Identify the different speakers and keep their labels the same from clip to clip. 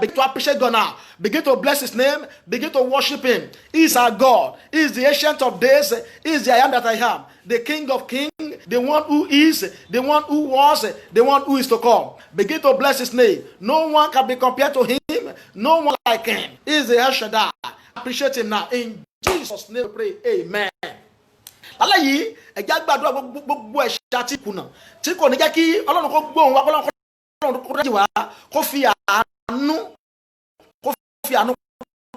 Speaker 1: begin to appreciate God now. Begin to bless his name. Begin to worship him. He is our God. He is the ancient of days. He is the I am that I am. The King of kings. The one who is. The one who was. The one who is to come. Begin to bless his name. No one can be compared to him. No one like him. He is the El Shaddai. Appreciate him now. In Jesus' name we pray. Amen. Lálẹ́ yìí ẹ̀já gbàdúrà gbogbo ẹ̀ṣẹ̀ àti ìkùnà tí kò ní jẹ́ kí Ọlọ́run kó gbóhùn wa Ọlọ́run kó dájú wa kó fi àánú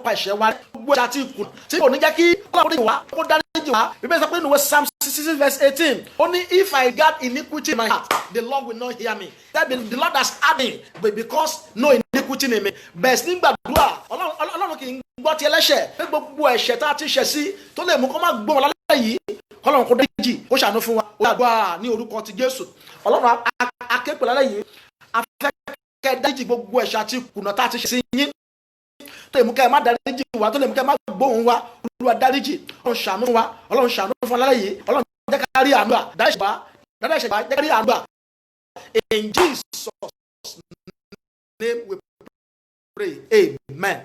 Speaker 1: pa ẹ̀ṣẹ̀ wa gbogbo ẹ̀ṣẹ̀ àti ìkùnà tí kò ní jẹ́ kí Ọlọ́run kó dájú wa Bíbélì sọ pé nínú Psalm 66 verse 18 ó ní if I regard iniquity in my heart the Lord will not hear me. That means the Lord has heard me but because no iniquity in me. Bẹ́ẹ̀ sì ní gbàdúrà Ọlọ́run kì í gbọ́ ti ẹlẹ́ṣẹ̀ pé gbogbo ẹ̀ṣẹ̀ tá a ti ṣẹ̀ sí tó lè mú kó má gbóhùn lálẹ́ yìí Ọlọ́run kó dáríjì kó ṣàánú fún wa ó gbàdúrà ní orúkọ ti Jésù. Ọlọ́run akéèpè lálẹ́ yìí afẹ́kẹ́ dáríjì gbogbo ẹ̀ṣẹ̀ àti ìkùnà tá a ti ṣẹ̀ sí yín tó lè mú kẹ́ ẹ má dáríjì wa tó lè mú kẹ́ ẹ má gbóhùn wa Olúwa dáríjì Ọlọ́run ṣàánú fún wa Ọlọ́run ṣàánú fún wa lálẹ́ yìí Ọlọ́run jẹ́ ká rí àánú à dáríjì jẹ́ ká rí àánú à. In Jesus' name we pray. Amen.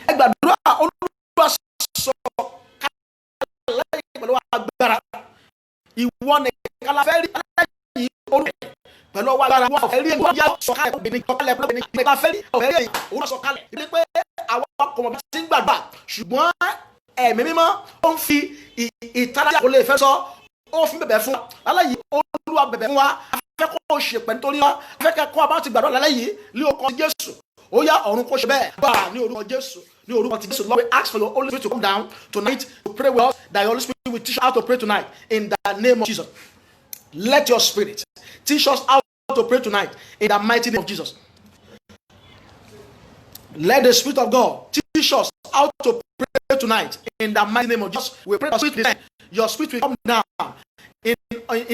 Speaker 1: Ẹ gbàdúrà Olúwa sọ kálẹ̀ pẹ̀lú agbára ìwọ nìkan la fẹ́ rí yìí olú pẹ̀lú ọwọ́ agbára wọn fẹ́ rí ẹni wọ́n yá sọ̀kalẹ̀ obìnrin kọ́kálẹ̀ pẹ̀lú obìnrin nípa fẹ́ rí ọ̀fẹ́ rí olú sọ̀kalẹ̀ ibi pé àwọn ọkọ̀ mọ̀ ti ń gbàgbà ṣùgbọ́n ẹ̀mí mímọ́ ó ń fi ìtara kò lè fẹ́ sọ ó fi bẹ̀bẹ̀ fún wa lálẹ́ yìí Olúwa bẹ̀bẹ̀ fún wa afẹ́ kó ṣe pẹ̀ nítorí wa afẹ́ kẹ́kọ́ abá ti gbàdúrà lálẹ́ yìí ní orúkọ Jésù ó yá ọ̀run kó ṣe bẹ́ẹ̀ gbà ní orúkọ Jésù. Lord, we ask for your Holy Spirit to come down tonight to pray with us, that your Holy Spirit will teach us how to pray tonight in the name of Jesus. Let your Spirit teach us how to pray tonight in the mighty name of Jesus. Let the Spirit of God teach us how to pray tonight in the mighty name of Jesus. We pray your Spirit will come down in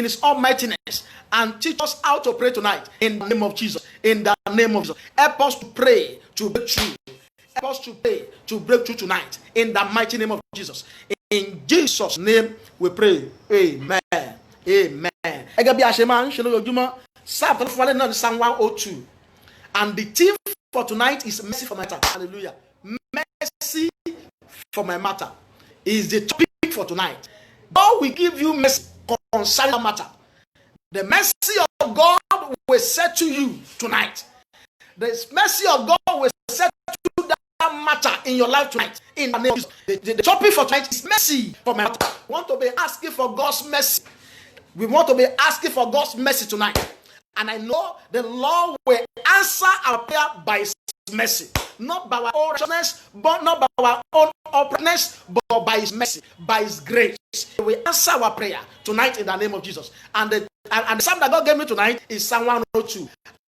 Speaker 1: His almightiness and teach us how to pray tonight in the name of Jesus. In the name of Jesus, help us to pray to break through. Help us to pray to break through tonight in the mighty name of Jesus. In Jesus' name we pray. Amen. Amen. Ẹgẹ́ bí a ṣe máa ń ṣe lójoojúmọ́ sáà tó fún wa lẹ́nu náà ní Psalm 102 and the theme for tonight is mercy for my matter. Hallelujah. Mercy for my matter is the topic for tonight. God will give you mercy concerning that matter. The mercy of God will settle you tonight. The mercy of God will settle that matter in your life tonight. In the name of Jesus. The topic for tonight is mercy for my matter. We want to be asking for God's mercy. We want to be asking for God's mercy tonight. And I know the Lord will answer our prayer by His mercy. Not by our own righteousness, but not by our own uprightness, but by His mercy, by His grace. He will answer our prayer tonight in the name of Jesus. And the psalm that God gave me tonight is Psalm 102.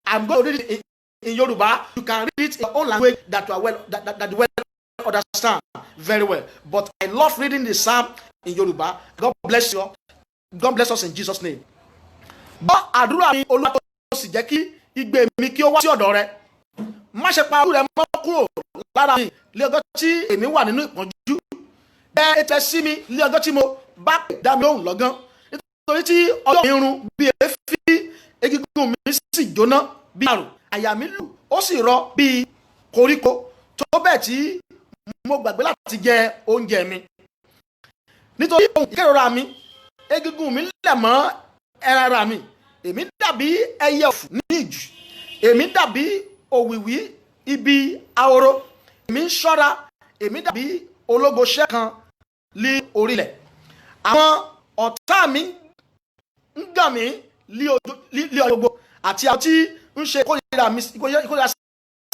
Speaker 1: I'm going to read it in Yoruba. You can read it in your own language that you are that you well understand very well. But I love reading the psalm in Yoruba. God bless you. God bless us in Jesus' name. Bọ́ àdúrà mi Olúwa tó sì jẹ́ kí igbe mi kí ó wá sí ọ̀dọ̀ rẹ. Má ṣe pa àdúrà mọ́ kúrò lára mi lé ọjọ́ tí èmi wà nínú ìpọ́njú. Bẹ́ẹ̀ ètò sí mi lé ọjọ́ tí mo bá pè dá mi lóhùn lọ́gán. Nítorí tí ọjọ́ mi run bí èéfín, egungun mi sì jóná bí àrùn. Àyà mi lù ó sì rọ bí koríko tó bẹ́ẹ̀ tí mo gbàgbé láti jẹ oúnjẹ mi. Nítorí ohun ìkérora mi, egungun mi lẹ̀ mọ́ ẹran ara mi. Èmi dàbí ẹyẹ òfú ní ìjù. Èmi dàbí òwìwí ibi ahoro. Èmi ń ṣọ́ra. Èmi dàbí ológo ṣẹ́ kan lé orílẹ̀. Àwọn ọ̀tá mi ń gàn mí lé ọjọ́ gbogbo àti àwọn tí ń ṣe kórìíra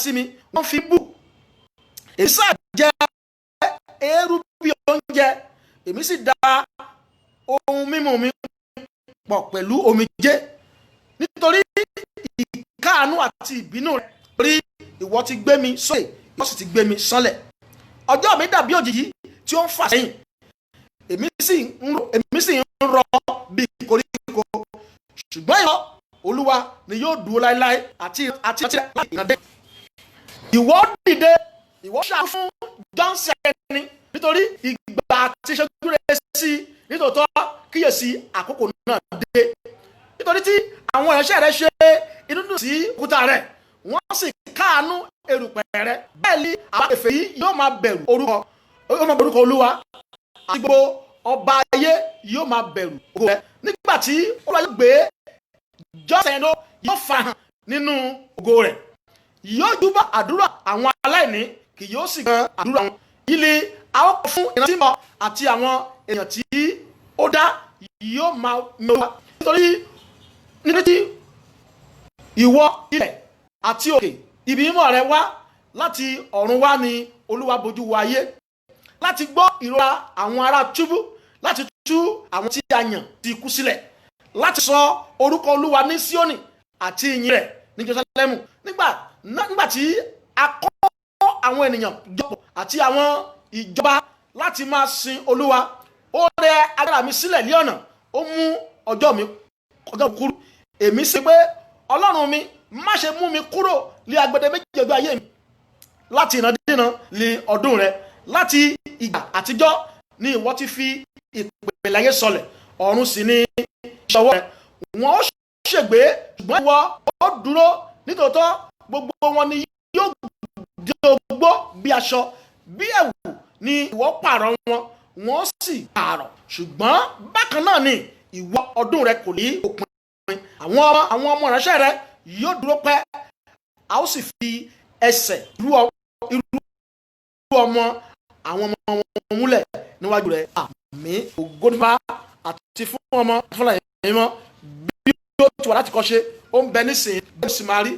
Speaker 1: sí mi wọ́n fi bú. Èmi sá jẹ eérú bí oúnjẹ. Èmi sì da ohun mímu mi pọ̀ pẹ̀lú omijé. Nítorí ìkáàánú àti ìbínú rẹ̀ rí ìwọ ti gbé mi sókè ìwọ sì ti gbé mi sánlẹ̀. Ọjọ́ mi dàbí òjìji tí ó ń fà sẹ́yìn. Èmi sì ń rọ bí koríko. Ṣùgbọ́n ìwọ Olúwa ni yóò dúró láéláé àti ìkàndé. Ìwọ dìde ìwọ ṣàánú fún Johnson ẹni nítorí ìgbà àti ìṣẹ́jú rẹ̀ sí nítòótọ́ kíyèsí àkókò náà dé. nítorí tí àwọn ìránṣẹ́ rẹ ṣe inú dùn sí òkúta rẹ, wọ́n sì káàánú erùpẹ̀ rẹ. Bẹ́ẹ̀ ni àwọn kèfèrí yóò máa bẹ̀rù orúkọ Olúwa, àti gbogbo ọba ayé yóò máa bẹ̀rù ògo rẹ. Nígbà tí Olúwa yóò gbé jọ́sẹ̀ ẹ̀dọ́ yóò farahàn nínú ògo rẹ̀, yóò júbà àdúrà àwọn aláìní, kì yóò sì gan àdúrà wọn. Ilé àwọn kò fún ìrántí mọ́ àti àwọn èèyàn tí ó dá yóò máa mẹ́wàá. Nítorí tí ìwọ ilẹ̀ àti òkè ibi mímọ́ rẹ wá láti ọ̀run wá ni Olúwa bojú wo ayé, láti gbọ́ ìrora àwọn ará túbú, láti tú àwọn tí a yàn ti kú sílẹ̀, láti sọ orúkọ Olúwa ní Síónì àti ìyìn rẹ̀ ní Jerúsálẹ́mù. Nígbà tí a kọ́ àwọn ènìyàn jọpọ̀ àti àwọn ìjọba láti máa sin Olúwa, ó rẹ agbára mi sílẹ̀ ní ọ̀nà, ó mú ọjọ́ mi kúrú. Èmi sì pé Ọlọ́run mi, má ṣe mú mi kúrò lé agbede méjì ọjọ́ ayé mi. Láti ìrandíran lé ọdún rẹ, láti ìgbà àtijọ́ ni ìwọ ti fi ìpìlẹ̀ ayé sọlẹ̀, ọ̀run sì ni ìṣọwọ́ rẹ. Wọ́n ó ṣègbé, ṣùgbọ́n ìwọ ó dúró, nítòótọ́ gbogbo wọn ni yóò di ogbó bí aṣọ, bí ẹ̀wù ni ìwọ pààrọ̀ wọn, wọ́n sì pààrọ̀, ṣùgbọ́n bákan náà ni ìwọ ọdún rẹ kò ní òpin. Àwọn ọmọ ìránṣẹ́ rẹ yóò dúró pẹ́, a ó sì fi ẹsẹ̀ irú ọmọ àwọn ọmọ wọn múlẹ̀ níwájú rẹ. Àmín. Ògo ni fún àti fún ọmọ fúnra ẹ̀mí mọ́, bí ó ti wà láti kọ́ ṣe, ó ń bẹ nísìnyí, bí ó sì máa rí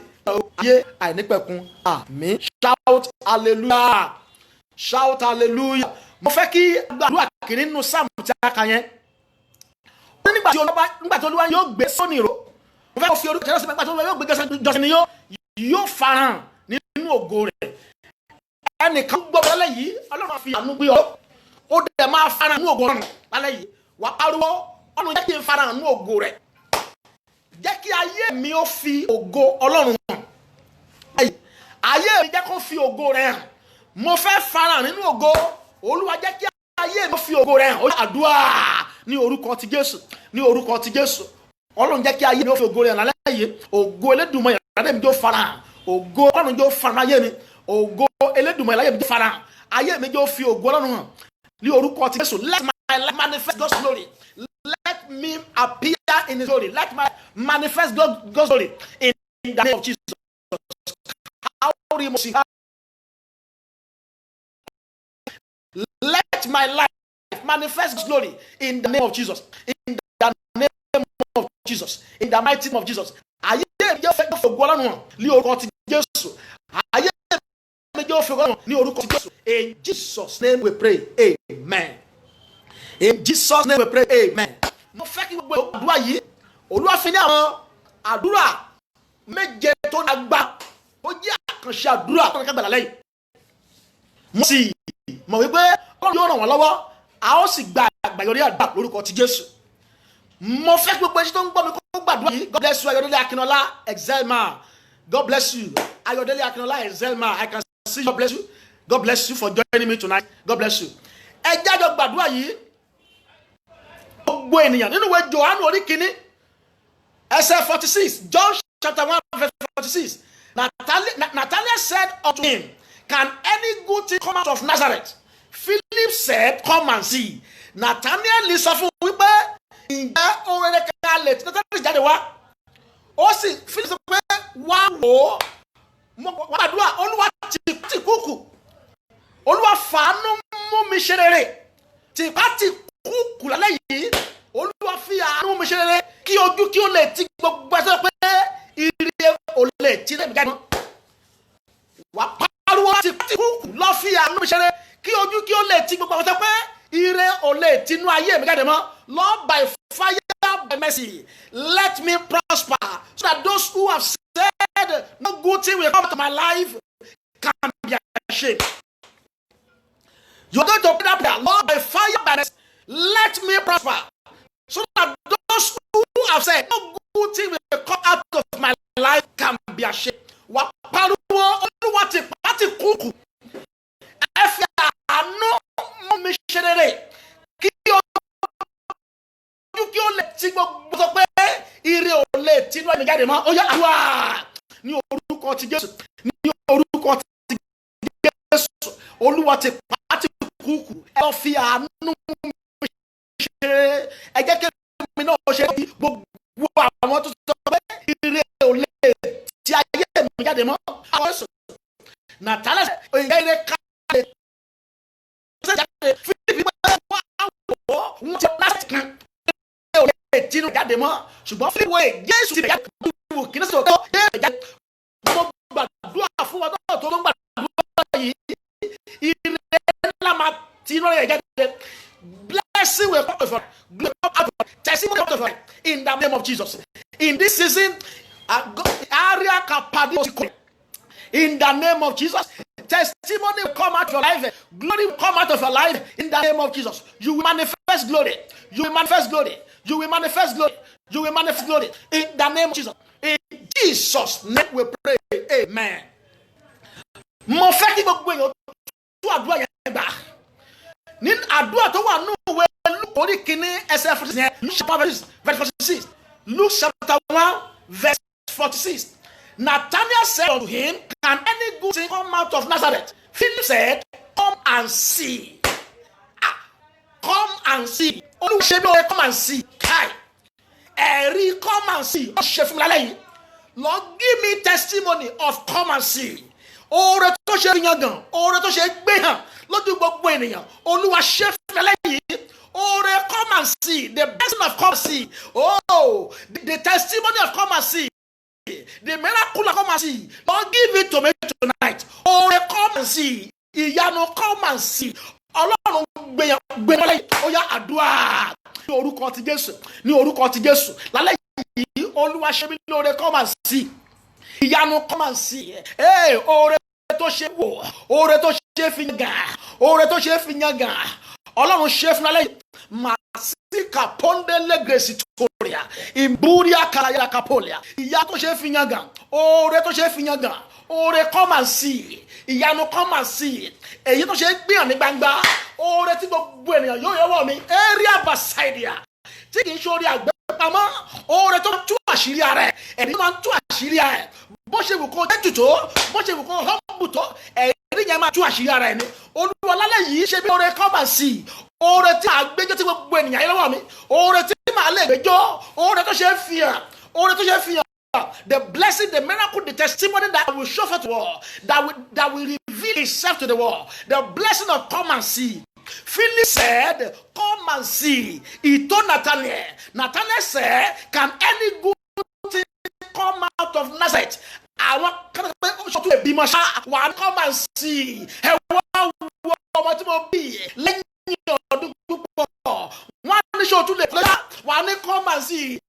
Speaker 1: ayé àìnípẹ̀kun. Àmín. Shout hallelujah, shout hallelujah. Mo fẹ́ kí àdúrà kìíní nínú sáàmù tí a kà yẹn, nígbà tí Olúwa yóò gbé Síónì ró, mo fẹ́ kó fi orúkọ Jésù, nígbà tí Olúwa yóò gbé jọ́sìn ni yóò farahàn nínú ògo rẹ̀. Ẹnìkan gbọ́ lálẹ́ yìí, Ọlọ́run fi àánú gbé ọ, ó dẹ̀ máa farahàn nínú ògo rẹ̀ lálẹ́ yìí. Wà á pariwo, Ọlọ́run jẹ́ kí n farahàn nínú ògo rẹ̀, jẹ́ kí ayé mi ó fi ògo Ọlọ́run hàn, ayé mi jẹ́ kó fi ògo rẹ̀ hàn. Mo fẹ́ farahàn nínú ògo Olúwa, jẹ́ kí ayé mi ó fi ògo rẹ̀ hàn. Ó yá àdúrà ní orúkọ ti Jésù, ní orúkọ ti Jésù. Ọlọ́run jẹ́ kí ayé mi ó fi ògo rẹ̀ hàn lálẹ́ yìí. Ògo Elédùmarè láyé mi jó farahàn, ògo Ọlọ́run jó farahàn láyé mi, ògo Elédùmarè láyé mi jó farahàn, ayé mi jó fi ògo Ọlọ́run hàn ní orúkọ ti Jésù. Let my life manifest God's glory, let me appear in His glory, let my manifest God's glory in the name of Jesus. Let my life manifest God's glory in the name of Jesus, in the name of Jesus, in the mighty name of Jesus. Ayé mi jẹ́ fẹ́ fògo Ọlọ́run hàn ní orúkọ ti Jésù. Ayé mi jẹ́ fògo Ọlọ́run hàn ní orúkọ ti Jésù. In Jesus' name we pray, amen. In Jesus' name we pray, amen. Mo fẹ́ kí gbogbo àdúrà yìí, Olúwa fi ní àwọn àdúrà méje tó lágbá, ó jẹ́ àkànṣe àdúrà tó lágbá lálẹ́ yìí. Mo sì mọ̀ wípé Ọlọ́run yóò ràn wọ́n lọ́wọ́, a ó sì gba àgbáyọrí àdúrà lórúkọ ti Jésù. Mo fẹ́ kí gbogbo ẹni tó ń gbọ́ mi kó gbàdúrà yìí. God bless you, Ayọ̀délé Akínọlá, Excelma. God bless you, Ayọ̀délé Akínọlá, Excelma. I can see you. God bless you. God bless you for joining me tonight. God bless you. Ẹ jájọ gbàdúrà yìí. Gbogbo ènìyàn nínú ìwé Jòhánù orí kìíní ẹsẹ̀ 46, John chapter 1 verse 46. Nathanael said unto him, can any good thing come out of Nazareth? Philip said, come and see. Nathanael lè sọ fún wípé ǹjẹ́ ohun rere kan lè tí Nathanael jáde wá. Ó sì Philip sọ pé wá wò ó. Wọ́n àdúrà Olúwa ti kúkù. Olúwa fàánú mú mi ṣe rere. Tìpá ti kúkù lálẹ́ yìí. Olúwa fi àánú mú mi ṣe rere. Kí ojú kí ó lè ti gbogbo ẹsẹ̀ pé ire ò lè ti lẹ́bi jáde mọ́. Wà pariwo ti kúkù lọ fi àánú mi ṣe rere. Kí ojú kí ó lè ti gbogbo ẹsẹ̀ pé ire ò lè tinú ayé mi jáde mọ́. Lord, by fire, by mercy, let me prosper, so that those who have said no good thing will come to my life can be ashamed. You're going to pray that prayer. Lord, by fire, by mercy, let me prosper, so that those who have said no good thing will come out of my life can be ashamed. Wà pariwo Olúwa ti pàtì kúkú. Ẹ fi àánú mú mi ṣe rere. Kí ojú kí ó lè ti gbogbo sọ pé ire ò mi jáde mọ́. Ó yá àdúrà ní orúkọ ti Jésù. Ní orúkọ ti Jésù. Olúwa ti pàtì kúkú. Ẹ lọ fi àánú ṣe. Ẹ jẹ́ kí mi náà ṣe gbogbo àwọn tó sọ pé ire ò lè ti ayé mi jáde mọ́. Àwọn ẹ̀sùn Nàtàlẹ́ ìyá ire káàdé. Fílípì máa ń wá wọ́n ti láti kan. Ire ò lè tinú jáde mọ́. Ṣùgbọ́n Fílípì Jésù ti bẹ̀ jáde. Kì í sọ̀rọ̀ tó Jésù jáde. Mo gbàdúrà fún wa tó ń gbàdúrà yìí. Ire ńlá máa tinú rẹ̀ jáde. Blessing will come from testimony will come from in the name of Jesus. In this season, area capacity in the name of Jesus. Testimony will come out of your life. Glory will come out of your life in the name of Jesus. You will manifest glory. You will manifest glory. You will manifest glory. You will manifest glory in the name of Jesus. In Jesus' name we pray. Amen. Mo fẹ́ kí gbogbo èèyàn tú àdúrà yẹn gbà. Ní àdúrà tó wà nínú ìwé Luke orí kìíní ẹsẹ̀ 46 Luke chapter 1 verse 46. Luke chapter 1 verse 46. Nathanael said unto him, can any good thing come out of Nazareth? Philip said, come and see. Come and see. Olúṣẹ́bí come and see. Kai. Ẹ̀rí come and see. Ó ṣe fún mi lálẹ́ yìí. Lord, give me testimony of come and see. Oore tó ṣe yangàn, oore tó ṣe gbé hàn lójú gbogbo ènìyàn. Olúwa ṣe fún mi lálẹ́ yìí. Oore come and see. The blessing of come and see. Oh, the testimony of come and see. The miracle of come and see. Lord, give it to me tonight. Oore come and see. Ìyanu come and see. Ọlọ́run gbẹ̀yàn ó yá àdúrà ní orúkọ ti Jésù. Ní orúkọ ti Jésù. Lálẹ́ yìí Olúwa ṣe mí lóore come and see. Ìyanu come and see. Oore tó ṣe wò, oore tó ṣe fi yangàn, oore tó ṣe fi yangàn. Ọlọ́run ṣe fún alẹ́ Masika pondele gresitoria imburia kalaya kapolia. Ìyá tó ṣe fi yangàn, oore tó ṣe fi yangàn. Oore come and see. Ìyanu come and see. Èyí tó ṣe gbìyàn ní gbangba. Oore tí gbogbo ènìyàn yóò yọwọ́ mi. Area Basaidia. Tí kì í ṣe orí àgbẹ̀pamọ́. Oore tó tú àṣírí ara ẹ̀. Ẹ̀rí máa ń tú àṣírí ara ẹ̀. Bó ṣe wù kó jẹ́ tó, bó ṣe wù kó họ́mù tó, ẹ̀rí yẹn máa tú àṣírí ara ẹ̀ ni. Olúwa lálẹ́ yìí ṣe bí oore come and see. Oore tí a gbẹ́jọ́ tí gbogbo ènìyàn yẹn lọ́wọ́ mi. Oore tí màá lè gbẹ́jọ́. Oore tó ṣe fi hàn. Oore tó ṣe fi hàn. The blessing, the miracle, the testimony that will show forth to the world, that will reveal itself to the world. The blessing of come and see. Philip said, come and see. He told Nathanael. Nathanael said, can any good thing come out of Nazareth? I want to be my one come and see. One show to the pleasure. One come and see.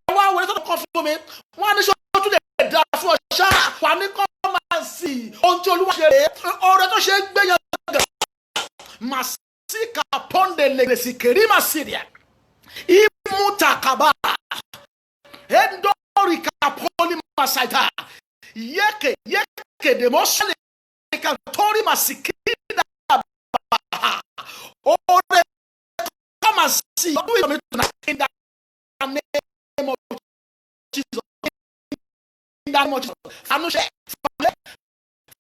Speaker 1: One way to confirm it. One show to the draft for Shah. One come and see. Until you or to shake Bayan Masika Ponde Legacy Kerima Syria. Imuta Kaba Endori Kapoli Masaita Yeke de Moshe Tori Masikida. Oh, come and see. Do it in the name of Jesus. In the name of Jesus. Fanushe,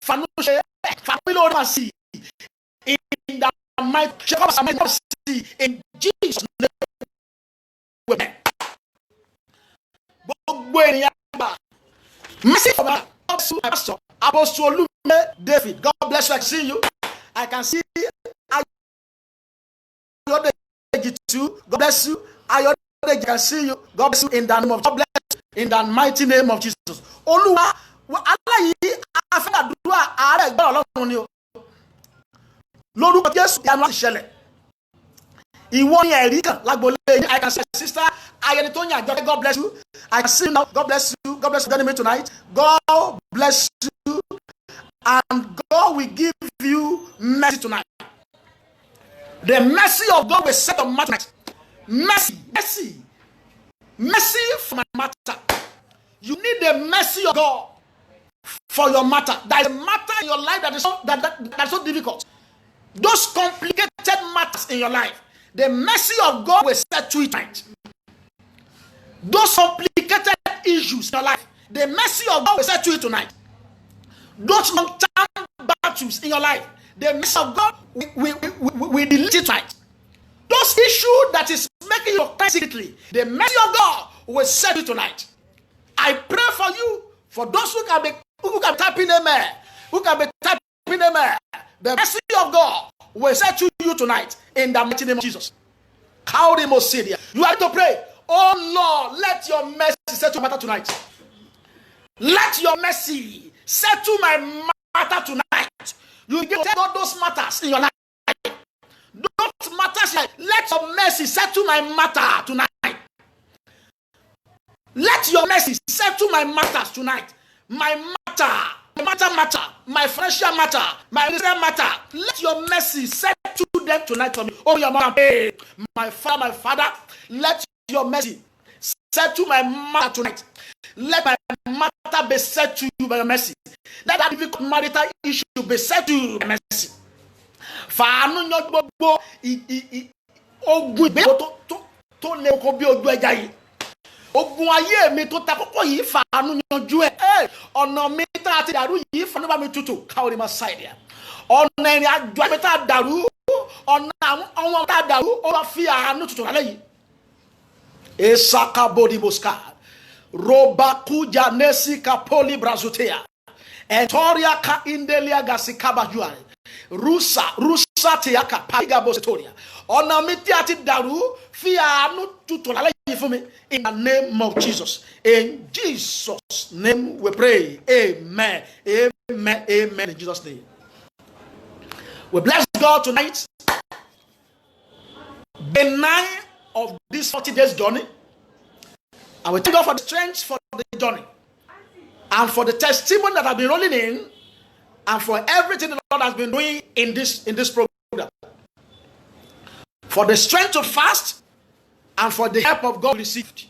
Speaker 1: Familo see. In the mighty see. In Jesus' name. Mercy for my Apostle David. God bless you. I see you. I can see too. God bless you. I can see you. God bless you in the name of God bless you in the mighty name of Jesus. Olúwa Allah yìí afẹ́ àdúrà ààrẹ ìgbà Ọlọ́run ni o. Lórúkọ Jésù ìyanu láti ṣẹlẹ̀. Ìwọ ni ẹ̀rí kan lágbolé yìí. I can see sister Ayẹni tó yàn àjọ. God bless you. I can see you now. God bless you. God bless you. Joining me tonight. God bless you. And God will give you mercy tonight. The mercy of God will set on matter. Mercy for my matter. You need the mercy of God for your matter. There is a matter in your life that is so difficult. Those complicated matters in your life, the mercy of God will set to it right. Those complicated issues in your life, the mercy of God will set you tonight. Those long-term battles in your life, the mercy of God will delete it tonight. Those issues that is making you cry secretly, the mercy of God will set you tonight. I pray for you, for those who can be typing amen, the mercy of God will set you tonight in the mighty name of Jesus. You have to pray, oh Lord, let your mercy settle my matter tonight. Let your mercy settle my matter tonight. You get all those matters in your life. Those matters, let your mercy settle my matter tonight. Let your mercy settle my matters tonight. My matter, my financial matter, my relational matter. Let your mercy settle them tonight for me. Oh, your mother, hey, my father, let your mercy settle my matter tonight. Let my matter be settled by your mercy. Let that difficult marital issue be settled by mercy. Fàánú yan gbogbo ogun ìgbéyàwó tó lè kó bí ojú ẹja yìí. Ogun ayé mi tó ta kókó yìí fàánú yanjú ẹ̀. Ọ̀nà mi tá a ti dàrú yìí fàánú bá mi tutù káwọn ní ma ṣáìdì à. Ọ̀nà ìrìn àjò mi tá a dàrú, ọ̀nà àwọn tá a dàrú, ó wá fi àánú tutù lálẹ́ yìí. Esaka bodi boska. Robakuja nesi kapoli brazutea. Entoria ka indelia gasikaba juare. Rusa tiaka paiga bosetoria. Ọ̀nà mi tí a ti dàrú fi àánú tutù lálẹ́ yìí fún mi. In the name of Jesus. In Jesus' name we pray. Amen. Amen. Amen. In Jesus' name. We bless God tonight. Day 9 of this 40 days journey. And we thank God for the strength for the journey. And for the testimony that I've been rolling in. And for everything the Lord has been doing in this program. For the strength to fast. And for the help of God received.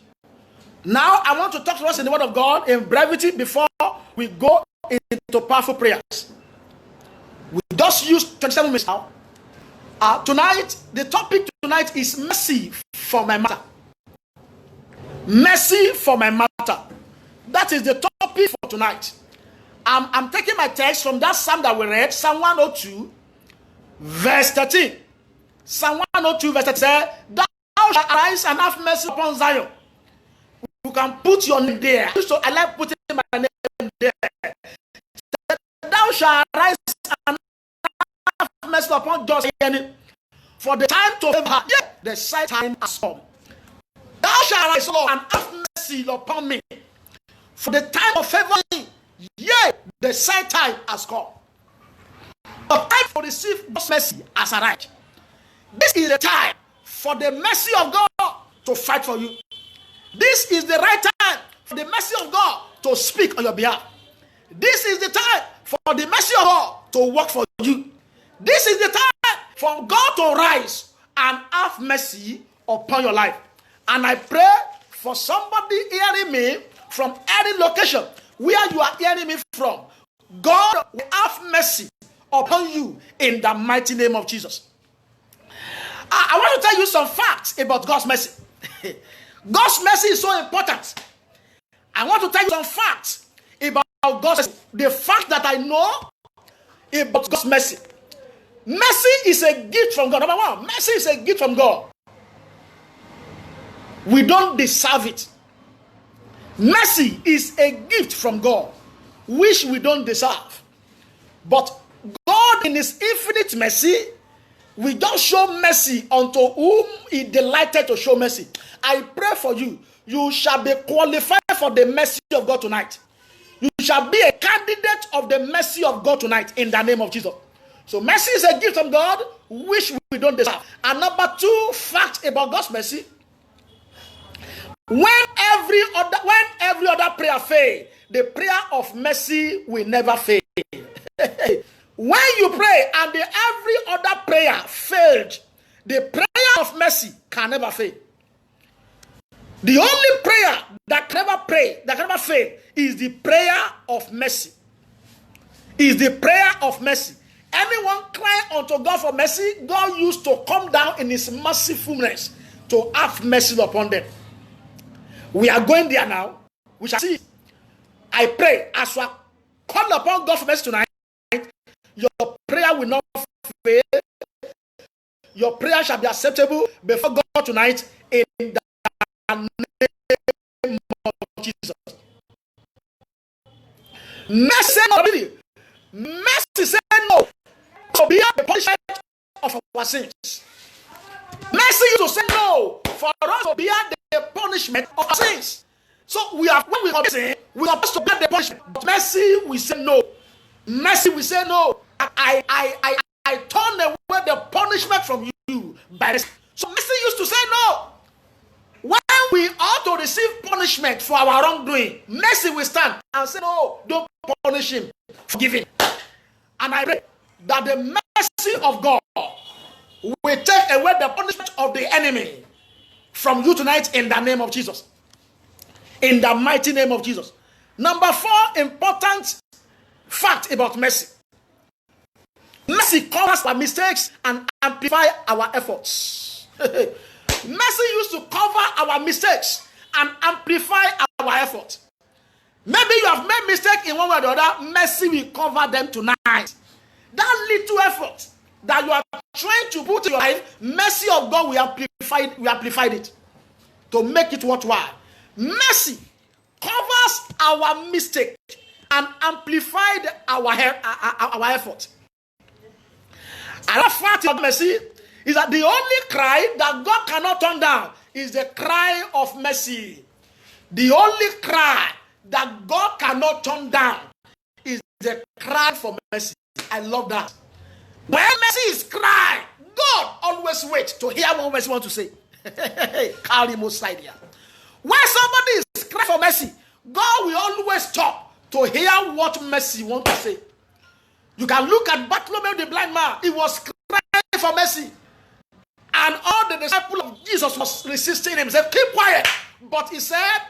Speaker 1: Now I want to talk to us in the word of God in brevity before we go into powerful prayers. We just used 27 minutes now. Tonight, the topic tonight is mercy for my matter. Mercy for my matter. That is the topic for tonight. I'm taking my text from that psalm that we read, Psalm 102, verse 13. Psalm 102, verse 13 says, Thou shalt arise and have mercy upon Zion. You can put your name there. So I like putting my name there. Thou shalt arise and have mercy upon Zion. For the time to favor, the set time has come. Thou shalt arise, Lord, and have mercy upon me. For the time of favor, the set time has come. The time to receive God's mercy has arrived. This is the time for the mercy of God to fight for you. This is the right time for the mercy of God to speak on your behalf. This is the time for the mercy of God to work for you. This is the time for God to rise and have mercy upon your life. And I pray for somebody hearing me from any location where you are hearing me from. God will have mercy upon you in the mighty name of Jesus. I want to tell you some facts about God's mercy. God's mercy is so important. I want to tell you some facts about God's mercy. The fact that I know about God's mercy. Mercy is a gift from God. Number one, mercy is a gift from God. We don't deserve it. Mercy is a gift from God, which we don't deserve. But God, in His infinite mercy, we don't show mercy unto whom He delighted to show mercy. I pray for you. You shall be qualified for the mercy of God tonight. You shall be a candidate of the mercy of God tonight in the name of Jesus. So mercy is a gift from God, which we don't deserve. And number two fact about God's mercy. When every other prayer fails, the prayer of mercy will never fail. When you pray and every other prayer failed, the prayer of mercy can never fail. The only prayer that can never fail, is the prayer of mercy. Is the prayer of mercy. Anyone crying unto God for mercy, God used to come down in His mercifulness to have mercy upon them. We are going there now. we shall see. I pray as you are called upon God for mercy tonight, your prayer will not fail. Your prayer shall be acceptable before God tonight in the name of Jesus. Mercy, mercy say no to be the punishment of our sins. Mercy to say no for us to bear the punishment of our sins. So when we sin, we are supposed to bear the punishment. But mercy, we say no. Mercy, we say no. I turn away the punishment from you by mercy. So mercy used to say no. When we ought to receive punishment for our wrongdoing, mercy will stand and say, no, don't punish him, forgive him. And I pray that the mercy of God will take away the punishment of the enemy from you tonight in the name of Jesus. In the mighty name of Jesus. Number 4 important fact about mercy. Mercy covers our mistakes and amplify our efforts. Mercy used to cover our mistakes and amplify our efforts. Maybe you have made mistake in one way or the other. Mercy will cover them tonight. That little effort that you are trying to put in your life, mercy of God will amplify it to make it worthwhile. Mercy covers our mistake and amplified our effort. Another fact of mercy is that the only cry that God cannot turn down is the cry of mercy. The only cry that God cannot turn down is the cry for mercy. I love that. When mercy is crying, God always waits to hear what mercy wants to say. When somebody is crying for mercy, God will always stop to hear what mercy wants to say. You can look at Bartholomew the blind man. He was crying for mercy. And all the disciples of Jesus was resisting him. He said, keep quiet. But he said,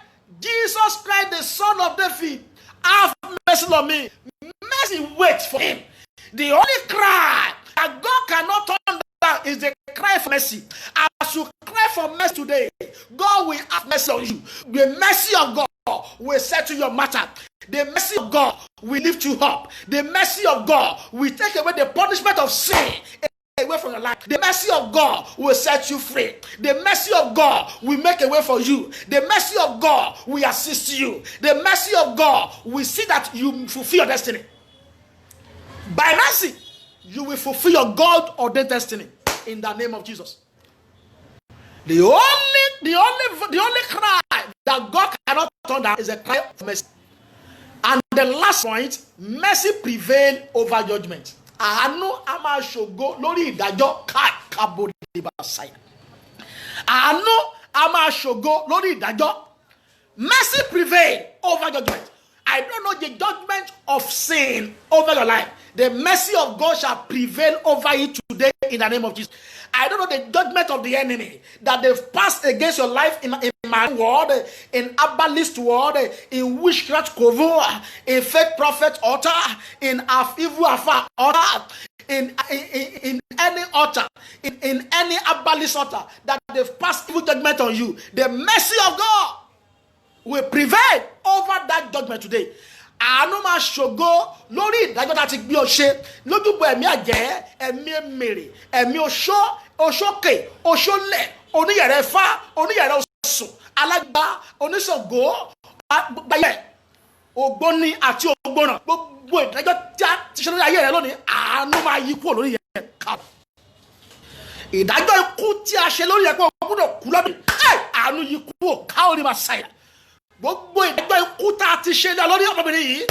Speaker 1: Jesus Christ, the Son of David, have mercy on me. Mercy waits for him. The only cry that God cannot turn down is the cry for mercy. As you cry for mercy today, God will have mercy on you. The mercy of God will settle your matter. The mercy of God will lift you up. The mercy of God will take away the punishment of sin away from your life. The mercy of God will set you free. The mercy of God will make a way for you. The mercy of God will assist you. The mercy of God will see that you fulfill your destiny. By mercy, you will fulfill your God-ordained destiny in the name of Jesus. The only cry that God cannot turn down is a cry of mercy. And the last point, mercy prevails over judgment. Àánú a máa ṣògo lórí ìdájọ́ káàkiri ìbáṣáyà. Àánú a máa ṣògo lórí ìdájọ́. Mercy prevails over judgment. I don't know the judgment of sin over your life. The mercy of God shall prevail over it today in the name of Jesus. I don't know the judgment of the enemy that they've passed against your life in my world, in Abbalist world, in witchcraft coven, in fake prophet altar, in evil affair altar, in any altar, in any Abbalist altar, that they've passed evil judgment on you. The mercy of God will prevail over that judgment today. Àánú máa ṣògo lórí ìdájọ́ láti gbé ọ ṣe lójúbọ ẹ̀mí àjẹ́, ẹ̀mí èmèrè, ẹ̀mí oṣókè, oṣólẹ̀, oníyẹ̀rẹ̀ fá, oníyẹ̀rẹ̀ osùn, alágbá, oníṣògo, gbáyẹ̀, ògbóni àti ògbónà. Gbogbo ìdájọ́ tí a ti ṣe lórí ayé rẹ lónìí, àánú máa yí kúrò lórí yẹn ká. Ìdájọ́ ikú tí a ṣe lórí yẹn pé o gbọ́dọ̀ kú lọ́dún, àánú yí kúrò ká ó ní máa ṣàyà. Gbogbo ìdájọ́ ikú tá a ti ṣe lórí ọmọbìnrin yìí,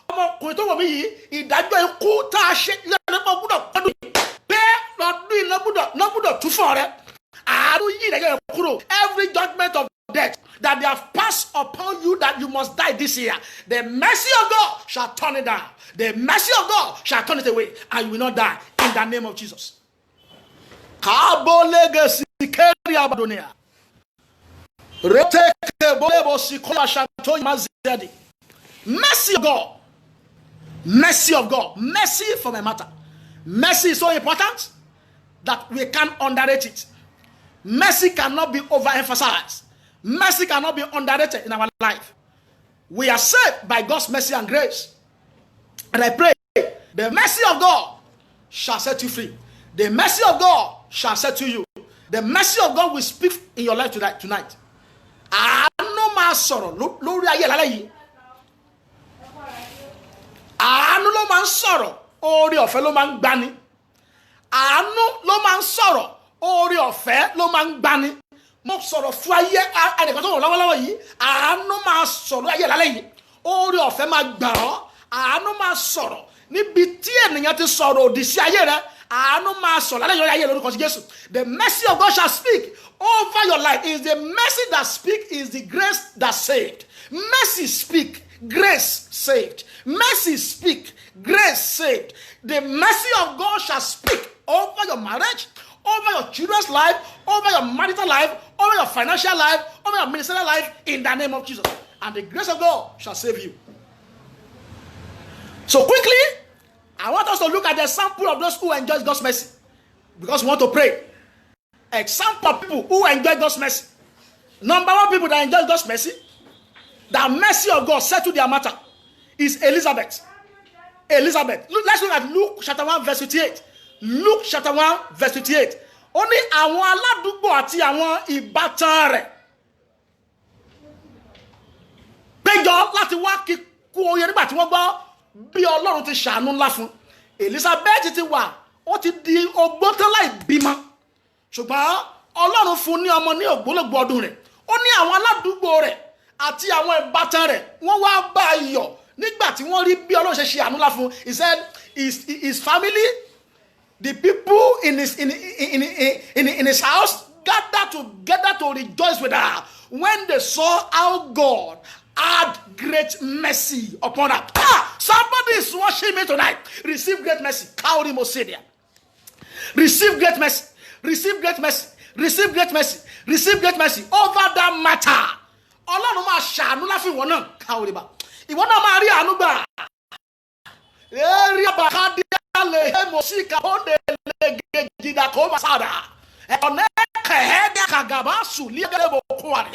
Speaker 1: ọmọkùnrin tó wọ̀ mí yìí, ìdájọ́ ikú tá a ṣe lórí ọmọbìnrin gbọ́dọ̀ pé lọ́dún iná gbọ́dọ̀ tún fún ọ̀rẹ́. Àánú yí ìdájọ́ yẹn kúrò. Every judgment of death that they have passed upon you that you must die this year, the mercy of God shall turn it down. The mercy of God shall turn it away, and you will not die in the name of Jesus. Mercy of God. Mercy of God. Mercy for my matter. Mercy is so important that we can't underrate it. Mercy cannot be overemphasized. Mercy cannot be underrated in our life. We are saved by God's mercy and grace. And I pray, the mercy of God shall set you free. The mercy of God shall set you. The mercy of God will speak in your life tonight. Àánú máa sọ̀rọ̀ lórí ayé lálẹ́ yìí. Àánú ló máa ń sọ̀rọ̀, oore ọ̀fẹ́ ló máa ń gbani. Àánú ló máa ń sọ̀rọ̀, oore ọ̀fẹ́ ló máa ń gbani. Mo sọ̀rọ̀ fún ayé ẹnìkan tó wọ̀ lọ́wọ́lọ́wọ́ yìí. Àánú máa sọ̀rọ̀ ayé lálẹ́ yìí. Oore ọ̀fẹ́ máa gbà ọ́. Àánú máa sọ̀rọ̀ níbi tí ènìyàn ti sọ̀rọ̀ òdì sí ayé rẹ̀. Àánú máa sọ̀rọ̀ lálẹ́ yìí ayé lórúkọ Jésù. The mercy of God shall speak over your life. Is the mercy that speak, is the grace that saved. Mercy speak, grace saved. Mercy speak, grace saved. The mercy of God shall speak over your marriage, over your children's life, over your marital life, over your financial life, over your ministerial life, in the name of Jesus. And the grace of God shall save you. So quickly, I want us to look at the sample of those who enjoy God's mercy, because we want to pray. Example of people who enjoy God's mercy. Number one people that enjoy God's mercy, the mercy of God settled their matter, is Elizabeth. Elizabeth. Let's look at Luke chapter 1 verse 58. Luke chapter 1 verse 58. Ó ní àwọn aládùúgbò àti àwọn ìbátan rẹ̀ péjọ láti wá kíkú oyè nígbà tí wọ́n gbọ́ bí Ọlọ́run ti ṣàánú ńlá fún. Elizabeth ti wà, ó ti di ogbó tán láì bímọ. Ṣùgbọ́n Ọlọ́run fún ní ọmọ ní ògbólógbò ọdún rẹ̀. Ó ní àwọn aládùúgbò rẹ̀ àti àwọn ìbátan rẹ̀ wọ́n wá bá yọ̀ nígbà tí wọ́n rí bí Ọlọ́run ṣe ṣe àánú ńlá fún. He said his family, the people in his house gathered together to rejoice with her when they saw how God had great mercy upon her. Somebody is watching me tonight. Receive great mercy. Kauri Mosedia. Receive great mercy. Receive great mercy. Receive great mercy. Receive great mercy over that matter. Ọlọ́run máa ṣàánú láfi ìwọ náà. Kauri ba. Ìwọ náà máa rí àánú gbà. Eri abakadi ale mosika onde legejida koma sada. One kehede kagaba suli gebo kwari.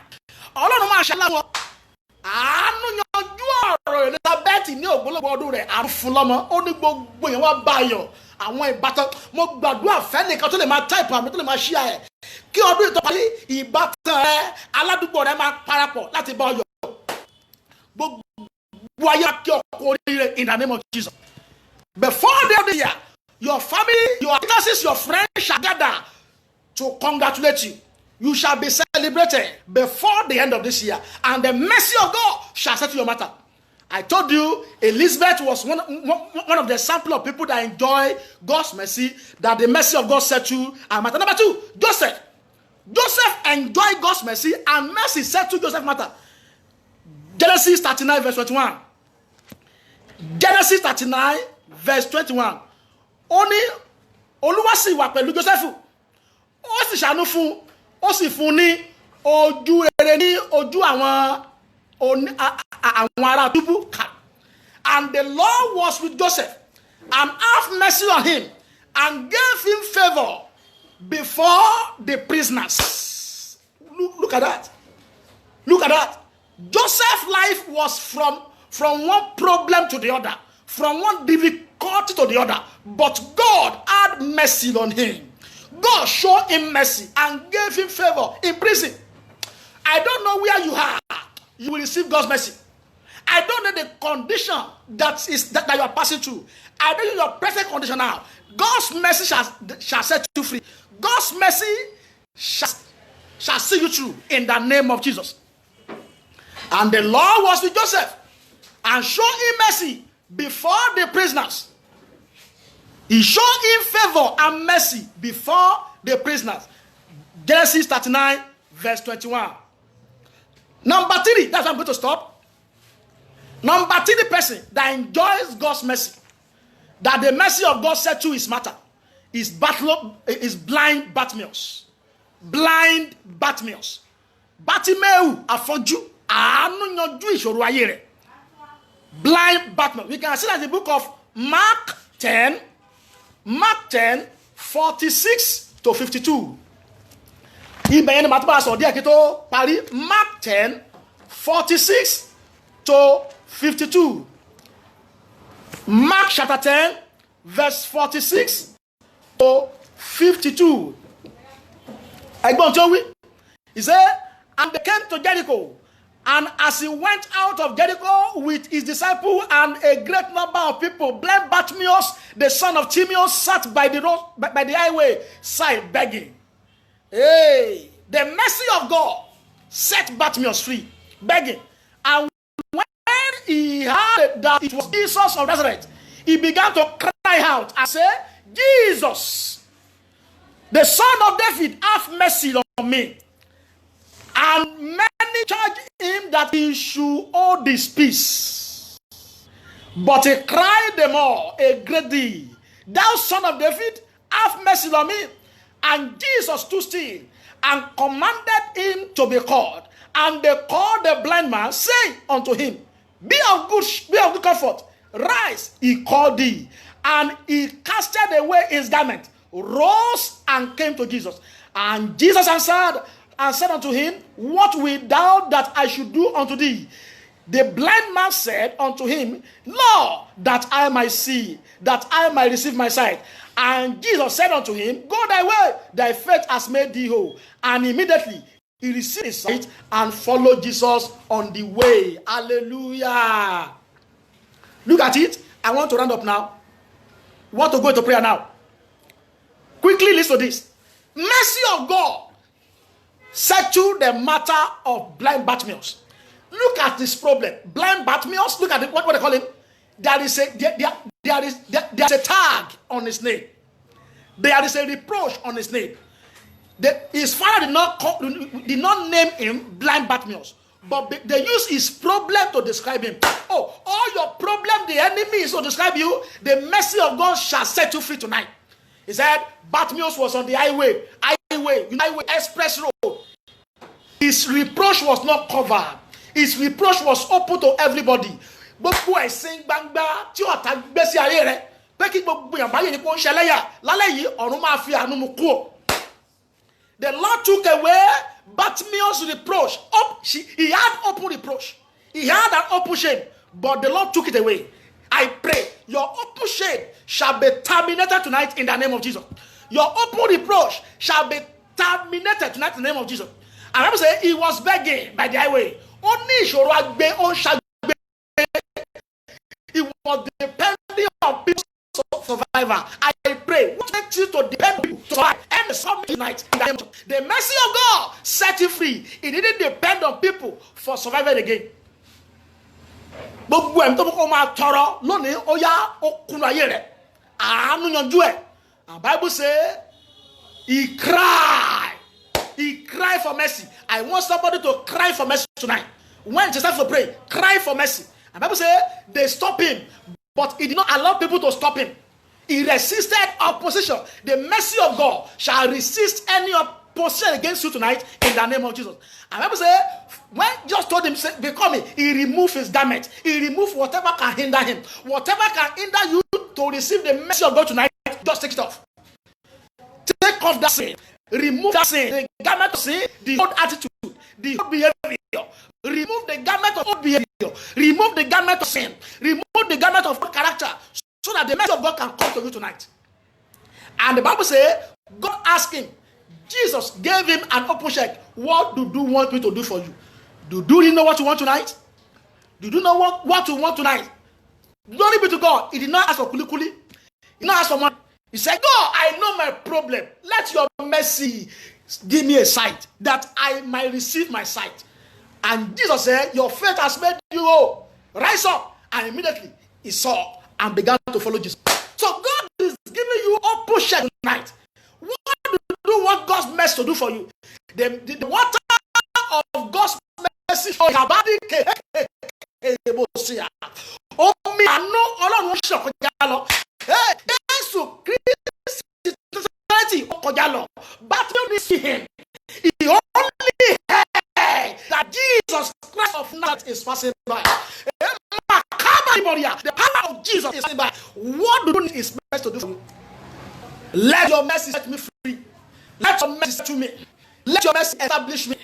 Speaker 1: Ọlọ́run máa ṣàánú wọn. Àánú yanjú ọ̀rọ̀ Elizabeth ní ògbólógbò ọdún rẹ̀ àánú fún lọ́mọ. Ó ní gbogbo yẹn wá báyọ̀. Àwọn ìbátan, mo gbàdúrà fẹ́nìkan tó lè máa type àmì tó lè máa share ẹ̀. Kí ọdún ìtọ́parí ìbátan rẹ aládùúgbò rẹ máa parapọ̀ láti bá ọyọ̀. Gbogbo ayé kí ọkọ̀ oríire in the name of Jesus. Before the end of the year, your family, your acquaintances, your friends shall gather to congratulate you. You shall be celebrated before the end of this year, and the mercy of God shall settle your matter. I told you Elizabeth was one of the sample of people that enjoy God's mercy, that the mercy of God settled our matter. Number two, Joseph. Joseph enjoyed God's mercy, and mercy settled Joseph's matter. Genesis 39 verse 21. Genesis 39 verse 21. Ó ní Olúwa sì wà pẹ̀lú Jósẹ́fù, ó sì ṣàánú fún, ó sì fún ní ojú rere ní ojú àwọn ará túbú. And the Lord was with Joseph and have mercy on him and gave him favor before the prisoners. Look at that. Look at that. Joseph's life was from one problem to the other, from one difficulty to the other, but God had mercy on him. God showed him mercy and gave him favor in prison. I don't know where you are. You will receive God's mercy. I don't know the condition that you are passing through. I don't know your present condition now. God's mercy shall set you free. God's mercy shall see you through in the name of Jesus. And the Lord was with Joseph and showed him mercy before the prisoners. He showed him favor and mercy before the prisoners. Genesis 39 verse 21. Number 3, that's where I'm going to stop. Number 3 person that enjoys God's mercy, that the mercy of God set to his matter, is blind Bartimaeus. Blind Bartimaeus. Bartimaeus afọ́jú, àánú yanjú ìṣòro ayé rẹ̀. Blind Bartimaeus. We can see that in the book of Mark 10, 46 to 52. Ibẹ̀ yẹn ni màá tó bá sọ díẹ̀ kí tó parí. Mark 10, 46 to 52. Mark chapter 10, verse 46 to 52. He said, and they came to Jericho. And as he went out of Jericho with his disciples and a great number of people, blind Bartimaeus, the son of Timaeus, sat by the road, by the highway side begging. Hey, the mercy of God set Bartimaeus free, begging. And when he heard that it was Jesus of Nazareth, he began to cry out and say, Jesus, the son of David, have mercy on me. And many charged him that he should hold his peace. But he cried them all a great deal, thou son of David, have mercy on me. And Jesus stood still and commanded him to be called. And they called the blind man, saying unto him, Be of good comfort, rise, he called thee. And he casted away his garment, rose, and came to Jesus. And Jesus answered and said unto him, What wilt thou that I should do unto thee? The blind man said unto him, Lord, that I might see, that I might receive my sight. And Jesus said unto him, Go thy way, thy faith has made thee whole. And immediately he received his sight and followed Jesus on the way. Hallelujah. Look at it. I want to round up now. We want to go into prayer now. Quickly listen to this. Mercy of God settle the matter of blind Bartimaeus. Look at this problem. Blind Bartimaeus, look at it, what they call him. There is a tag on his name. There is a reproach on his name. His father did not name him blind Bartimaeus, but they use his problem to describe him. Oh, all your problem, the enemy is to describe you. The mercy of God shall set you free tonight. He said Bartimaeus was on the highway, express road. His reproach was not covered. His reproach was open to everybody. Gbogbo ẹ̀sìn gbangba tí ọ̀tá gbé sí ayé rẹ̀ pé kí gbogbo èèyàn báyìí ni kò ń ṣẹlẹ́yà lálẹ́ yìí ọ̀run máa fi àánú mu kú o. The Lord took away Bartimaeus' reproach. He had open reproach. He had an open shame, but the Lord took it away. I pray your open shame shall be terminated tonight in the name of Jesus. Your open reproach shall be terminated tonight in the name of Jesus. And I will say he was begging by the highway. He was depending on people's survivor. I pray, what makes you to depend on people to survive? And tonight, the mercy of God set you free. He didn't depend on people for survival again. Gbogbo ẹ̀mí tó mú kó máa tọrọ lónìí ó yá ó kunu ayé rẹ̀ àánú yanjú ẹ̀. And Bible say he cried for mercy. I want somebody to cry for mercy tonight. When it's time to pray, cry for mercy. And Bible say they stopped him, but he did not allow people to stop him. He resisted opposition. The mercy of God shall resist any opposition against you tonight in the name of Jesus. And Bible say when just told him, become me, he removed his garment. He removed whatever can hinder him. Whatever can hinder you to receive the mercy of God tonight, just take it off. Take off that sin. Remove that sin. The garment of sin, the old attitude, the old behavior. Remove the garment of old behavior. Remove the garment of sin. Remove the garment of character, so that the mercy of God can come to you tonight. And the Bible says, God asked him, Jesus gave him an open check. What do you want me to do for you? Do you know what you want tonight? Do you know what you want tonight? Glory be to God. He did not ask for kuli. He did not ask for money. He said, God, I know my problem. Let your mercy give me a sight, that I might receive my sight. And Jesus said, your faith has made you whole. Rise up. And immediately he saw and began to follow Jesus. So God is giving you open check tonight. What do you want God's mercy to do for you? The water of God's mercy for your body. Omi àánú Ọlọ́run ṣàn kọjá lọ. Jésù Kristi ó kọjá lọ. Bartimaeus see him. He only heard that Jesus Christ of Nazareth is passing by. The power of Jesus is passing by. What do you need His mercy to do for you? Let your mercy set me free. Let your mercy set me. Let your mercy establish me.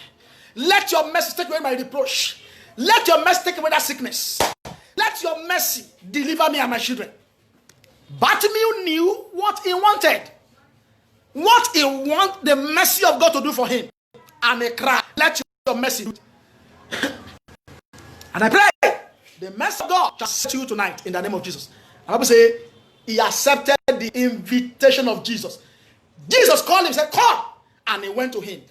Speaker 1: Let your mercy take away my reproach. Let your mercy take away that sickness. Let your mercy deliver me and my children. Bartimaeus knew what he wanted. What he wanted the mercy of God to do for him. And he cried, let your mercy do it. And I pray, the mercy of God shall set you tonight in the name of Jesus. I will say, he accepted the invitation of Jesus. Jesus called him, said, come. And he went to him.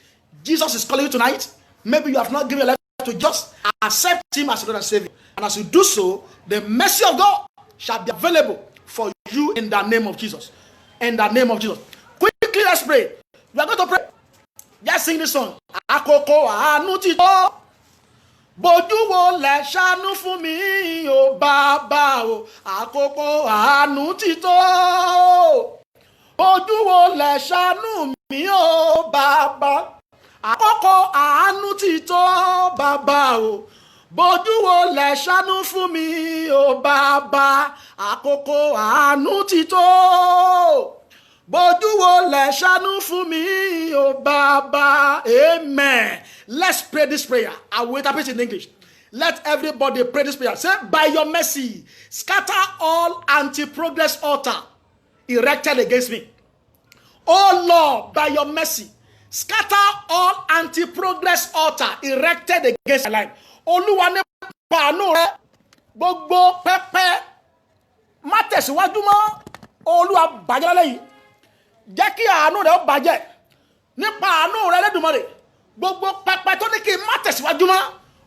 Speaker 1: Jesus is calling you tonight. Maybe you have not given your life to just accept him as your Lord and Savior. And as you do so, the mercy of God shall be available for you in the name of Jesus. In the name of Jesus. Quickly, let's pray. We are going to pray. Just sing this song. Àkókò àánú ti tó. Bójú wo lẹ ṣàánú fún mi o bàbá o. Àkókò àánú ti tó. Bójú wo lẹ ṣàánú mi o bàbá. Àkókò àánú ti tó bàbá o. Bójú wo lẹ ṣàánú fún mi o bàbá. Àkókò àánú ti tó. Bójú wo lẹ ṣàánú fún mi o bàbá. Amen. Let's pray this prayer. I will interpret in English. Let everybody pray this prayer. Say, by your mercy, scatter all anti-progress altar erected against me. Oh Lord, by your mercy, scatter all anti-progress altar erected against my life. Olúwa nípa àánú rẹ, gbogbo pẹpẹ má tẹ̀síwájú mọ́. Olúwa bàjẹ́ lẹ́yìn. Jẹ́ kí àánú rẹ ó bàjẹ́. Nípa àánú rẹ Olódùmarè, gbogbo pẹpẹ tó ní kí n má tẹ̀síwájú mọ́.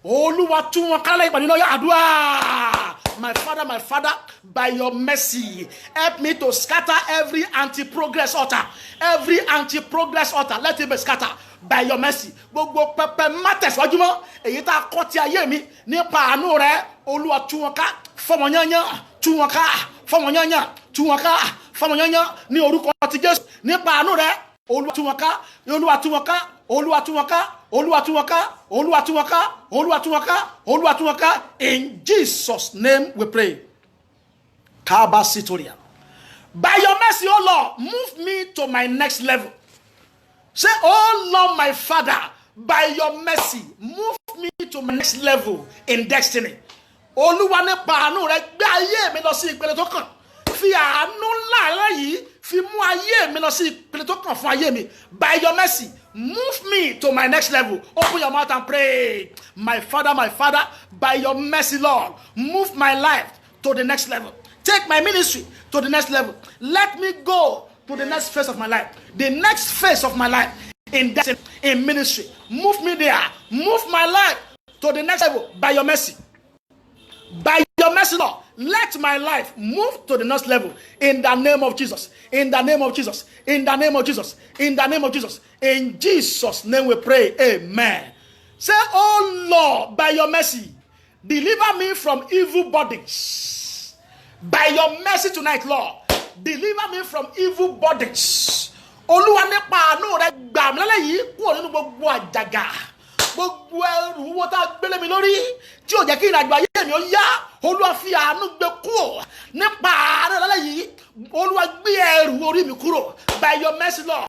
Speaker 1: Olúwa tú wọn ká lẹ́yìn pàdé lọ́yà àdúrà. My Father, by your mercy, help me to scatter every anti-progress altar. Every anti-progress altar, let it be scattered by your mercy. Gbogbo pẹpẹ má tẹ̀síwájú mọ́. Èyí tá a kọ́ ti ayé mi nípa àánú rẹ. Olúwa tú wọn ká, fọmọ yányán, tú wọn ká, fọmọ yányán, tú wọn ká, fọmọ yányán ní orúkọ ti Jésù. Nípa àánú rẹ, Olúwa tú wọn ká, Olúwa tú wọn ká, Olúwa tú wọn ká, Olúwa tú wọn ká, Olúwa tú wọn ká, Olúwa tú wọn ká, Olúwa tú wọn ká. In Jesus' name we pray. Kabasitoria. By your mercy, oh Lord, move me to my next level. Say, oh Lord, my Father, by your mercy, move me to my next level in destiny. Olúwa nípa àánú rẹ gbé ayé mi lọ sí ìpele tó kàn. Fi àánú ńlá yìí fi mú ayé mi lọ sí ìpele tó kàn fún ayé mi. By your mercy, move me to my next level. Open your mouth and pray. My Father, by your mercy, Lord, move my life to the next level. Take my ministry to the next level. Let me go to the next phase of my life. The next phase of my life in destiny, in ministry. Move me there. Move my life to the next level by your mercy. By your mercy, Lord, let my life move to the next level in the name of Jesus. In the name of Jesus. In the name of Jesus. In the name of Jesus. In Jesus' name we pray. Amen. Say, oh Lord, by your mercy, deliver me from evil bodies. By your mercy tonight, Lord, deliver me from evil bodies. Olúwa nípa àánú rẹ gbà mí lẹ́yìn kúrò nínú gbogbo àjàgà. Gbogbo ẹrù wo tá gbélé mi lórí tí ó jẹ́ kí ìrìnàjò ayé mi ó yá. Olúwa fi àánú gbé kúrò. Nípa àánú lẹ́yìn, Olúwa gbé ẹrù orí mi kúrò. By your mercy, Lord,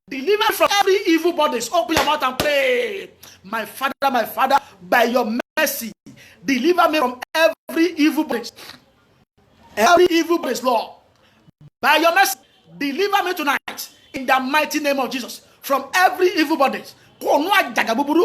Speaker 1: deliver from every evil bodies. Open your mouth and pray. My Father, by your mercy, deliver me from every evil bodies. Every evil bodies, Lord. By your mercy, deliver me tonight in the mighty name of Jesus from every evil bodies. Kò nú àjàgà búburú,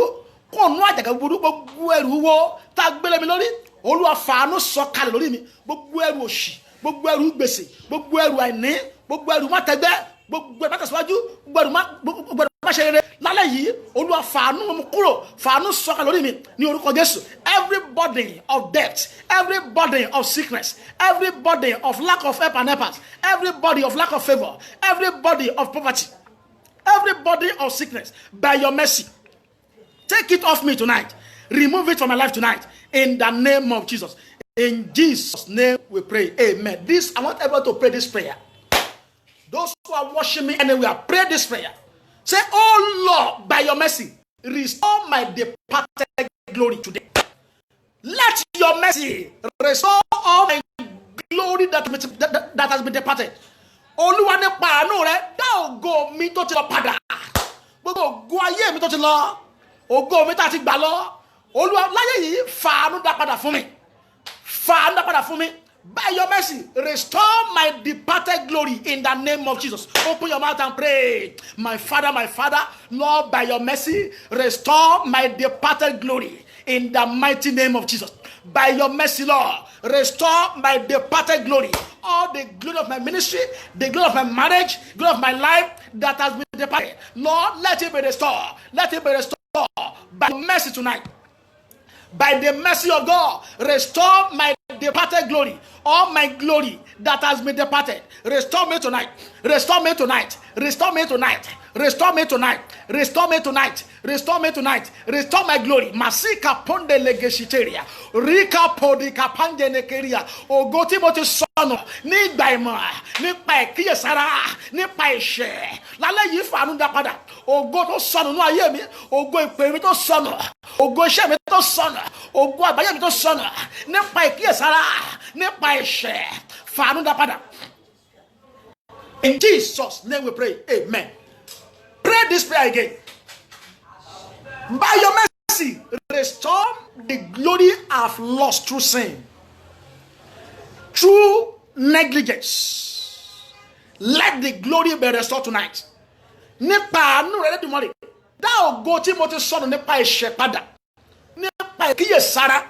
Speaker 1: gbogbo ẹrù wo tá gbélé mi lórí. Olúwa fàánú sọ̀kalẹ̀ lórí mi. Gbogbo ẹrù òṣì, gbogbo ẹrù gbèsè, gbogbo ẹrù àìní, gbogbo ẹrù mátẹgbẹ́, gbogbo ẹrù mátẹsíwájú, gbogbo ẹrù máṣe rere. Lálẹ́ yìí, Olúwa fàánú mú kúrò, fàánú sọ̀kalẹ̀ lórí mi ní orúkọ Jésù. Every burden of debt, every burden of sickness, every burden of lack of help and helpers, every burden of lack of favor, every burden of poverty, every burden of sickness, by your mercy, take it off me tonight. Remove it from my life tonight. In the name of Jesus. In Jesus' name we pray. Amen. I want everyone to pray this prayer. Those who are watching me anywhere, pray this prayer. Say, oh Lord, by your mercy, restore my departed glory today. Let your mercy restore all my glory that has been departed. Olúwa nípa àánú rẹ dá ògo mi tó ti lọ padà. Gbogbo ògo ayé mi tó ti lọ. Ògo mi tá ti gbà lọ. Olúwa láyé yìí fàánú dá padà fún mi. Fàánú dá padà fún mi. By your mercy, restore my departed glory in the name of Jesus. Open your mouth and pray. My Father, Lord, by your mercy, restore my departed glory in the mighty name of Jesus. By your mercy, Lord, restore my departed glory. All the glory of my ministry, the glory of my marriage, glory of my life that has been departed. Lord, let it be restored. Let it be restored by mercy tonight. By the mercy of God, restore my departed glory. All my glory that has been departed. Restore me tonight. Restore me tonight. Restore me tonight. Restore me tonight. Restore me tonight. Restore me tonight. Restore my glory. Masika ponde legeshiteria. Rika podika pande nekeria. Ogo Timothy sono. Ni gbaimo. Ni pa kíyèsára. Ni pa ìṣẹ́. Lálẹ́ yìí fàánú dá padà. Ogo tó sọnù nínú ayé mi. Ogo ìpè mi tó sọnù. Ogo iṣẹ́ mi tó sọnù. Ogo àgbáyé mi tó sọnù. Ni pa kíyèsára. Ni pa ìṣẹ́. Fàánú dá padà. In Jesus' name we pray. Amen. Pray this prayer again. By your mercy, restore the glory I've lost through sin, through negligence. Let the glory be restored tonight. Nípa àánú rẹ̀ lẹ́dùnmọ́rẹ̀, dá ògo tí mo ti sọnù nípa ẹ̀ṣẹ̀ padà, nípa ìkíyèsára,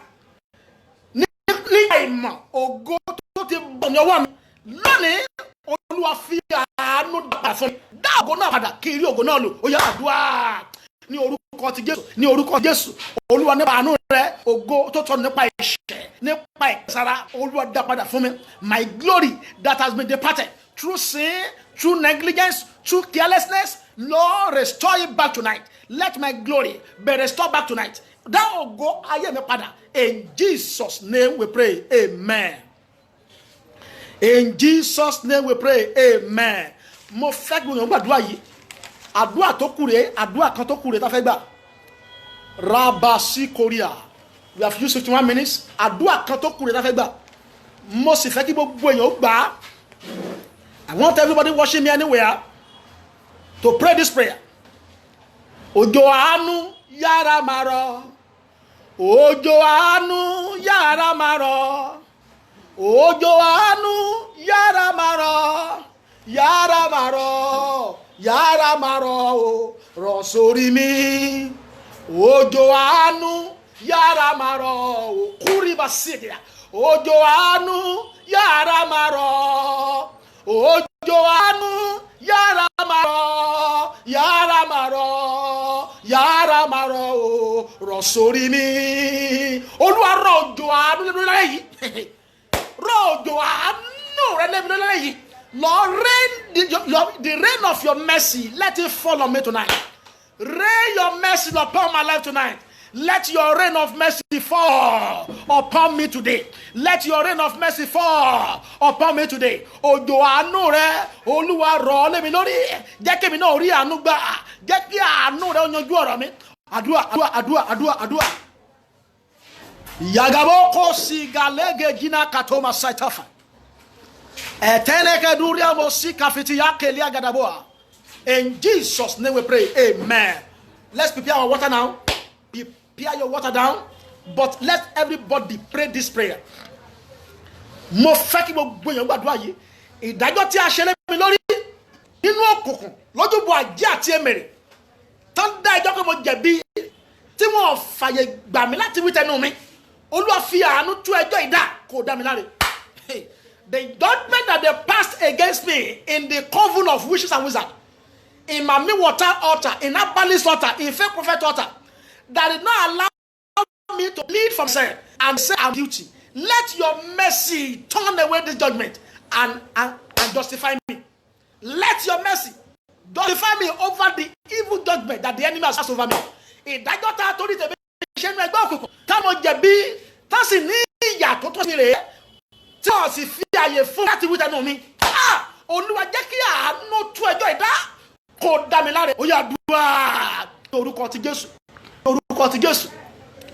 Speaker 1: nípa ìmọ̀ ògo tó ti bọ̀ ní ọwọ́ mi. Lónìí, Olúwa fi àánú dá fún mi. Dá ògo náà padà kí rí ògo náà lò. Ó yá àdúrà ní orúkọ ti Jésù. Ní orúkọ Jésù. Olúwa nípa àánú rẹ̀ ògo tó tọ́ nípa ẹ̀ṣẹ̀, nípa ìsára. Olúwa dá padà fún mi. My glory that has been departed through sin, through negligence, through carelessness, Lord, restore it back tonight. Let my glory be restored back tonight. Dá ògo ayé mi padà. In Jesus' name we pray. Amen. In Jesus' name we pray. Amen. Mo fẹ́ gbọ́n gbàdúrà yìí. Àdúrà tó kù rèé, àdúrà kan tó kù rèé tá fẹ́ gbà. Rabasi Korea. We have used 51 minutes. Àdúrà kan tó kù rèé tá fẹ́ gbà. Mo sì fẹ́ kí gbogbo èèyàn gbà. I want everybody watching me anywhere to pray this prayer. Òjò àánú yára máa rọ̀. Òjò àánú yára máa rọ̀. Òjò àánú yára máa rọ̀. Yára máa rọ̀. Yára máa rọ̀ o. Rọ̀ sórí mi. Òjò àánú yára máa rọ̀ o. Kúrìbà sídìá. Òjò àánú yára máa rọ̀. Òjò àánú yára máa rọ̀. Yára máa rọ̀. Yára máa rọ̀ o. Rọ̀ sórí mi. Olúwa rọ̀ òjò àánú lé mi lórí yìí. Rọ̀ òjò àánú rẹ̀ lé mi lórí yìí. Lord, the rain of your mercy, let it fall on me tonight. Rain your mercy upon my life tonight. Let your rain of mercy fall upon me today. Let your rain of mercy fall upon me today. Òjò àánú rẹ̀, Olúwa rọ̀ lé mi lórí. Jẹ́ kí èmi náà rí àánú gbà. Jẹ́ kí àánú rẹ̀ ó yanjú ọ̀rọ̀ mi. Àdúrà. Yagabo ko sigalege jina katoma saitafa. Eteneke duria mosi kafiti yake lia gadaboa. In Jesus' name we pray. Amen. Let's prepare our water now. Prepare your water down. But let everybody pray this prayer. Mo fẹ́ kí gbogbo èèyàn gbàdúrà yìí. Ìdájọ́ tí a ṣe lé mi lórí nínú òkùnkùn lójúbọ àjẹ́ àti èmèrè. Tán dá ẹjọ́ pé mo jẹ̀bi tí wọ́n fàyè gbà mí láti wí tẹnu mi. Olúwa fi àánú tú ẹjọ́ ìdá kò dá mi láre. The judgment that they passed against me in the coven of witches and wizards, in Mami Water altar, in Abalis altar, in Fake Prophet altar, that did not allow me to plead for myself and say I'm guilty. Let your mercy turn away this judgment and justify me. Let your mercy justify me over the evil judgment that the enemy has passed over me. Ìdájọ́ tá a torí tèmi ṣe ní ẹgbẹ́ òkùnkùn táwọn jẹ̀bi tá sì ní ìyà tó tó sí rèé tí wọ́n sì fi àyè fún láti wí tẹnu mi. Olúwa jẹ́ kí àánú tú ẹjọ́ ìdá kò dá mi láre. Ó yá àdúrà ní orúkọ ti Jésù. Ní orúkọ ti Jésù.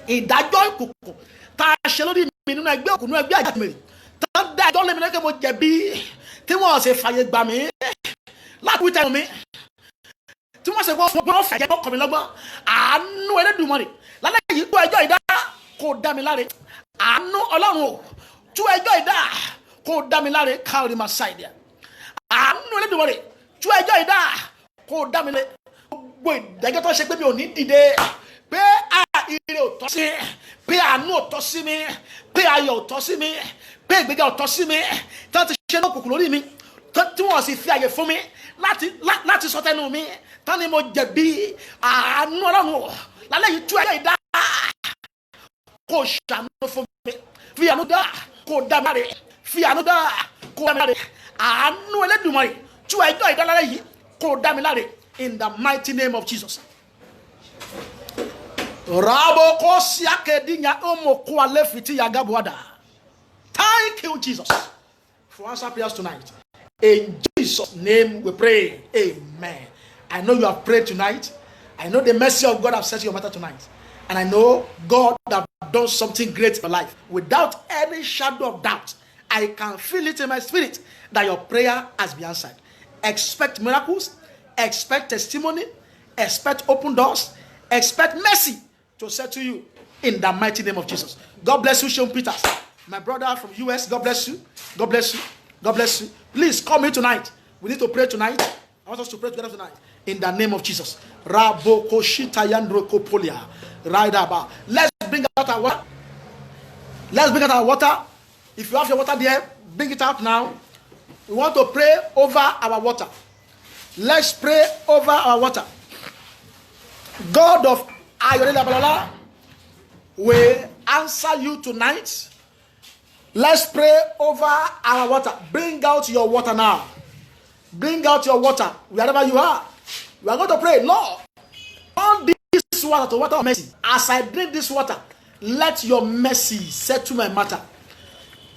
Speaker 1: Ìdájọ́ ìkùnkùn tá a ṣe lórí mi nínú ẹgbẹ́ òkùnkùn nínú ẹgbẹ́ àjàmèrè tá a dá ẹjọ́ lé mi lẹ́kẹ̀ẹ́ mo jẹ̀bi tí wọ́n sì fàyè gbà mí láti wí tẹnu mi tí wọ́n ṣe wọ́n fẹ̀jẹ̀ ọkọ̀ mi lọ́gbọ́n àánú Ẹlẹ́dùmarè lálẹ́ yìí tú ẹjọ́ ìdá kò dá mi láre àánú Ọlọ́run o tú ẹjọ́ ìdá kò dá mi láre káwé máa ṣàìdí àánú Ẹlẹ́dùmarè tú ẹjọ́ ìdá kò dá mi láre gbogbo ìdájọ́ tó ṣe pé mi ò ní dìde pé ire ò tọ́ sí mi pé àánú ò tọ́ sí mi pé ayọ̀ ò tọ́ sí mi pé ìgbéga ò tọ́ sí mi tí wọ́n ti ṣe ní òkùnkùn lórí mi tí wọ́n sì fi àyè fún mi láti sọ tẹnu mi tán ni mo jẹ̀bi àánú Ọlọ́run lálẹ́ yìí tú ẹjọ́ ìdá kò ṣàánú fún mi fi àánú dá kò dá mi láre fi àánú dá kò dá mi láre àánú Ẹlẹ́dùmarè tú ẹjọ́ ìdá lálẹ́ yìí kò dá mi láre in the mighty name of Jesus. Thank you, Jesus, for answer prayers tonight. In Jesus' name we pray. Amen. I know you have prayed tonight. I know the mercy of God has set your matter tonight. And I know God has done something great in your life. Without any shadow of doubt, I can feel it in my spirit that your prayer has been answered. Expect miracles, expect testimony, expect open doors, expect mercy to set to you in the mighty name of Jesus. God bless you, Sean Peters. My brother from US, God bless you. God bless you. God bless you. Please call me tonight. We need to pray tonight. I want us to pray together tonight. In the name of Jesus. Let's bring out our water. Let's bring out our water. If you have your water there, bring it out now. We want to pray over our water. Let's pray over our water. God of Ayodele Balala will answer you tonight. Let's pray over our water. Bring out your water now. Bring out your water wherever you are. We are going to pray, Lord, turn this water to water of mercy. As I drink this water, let your mercy settle my matter.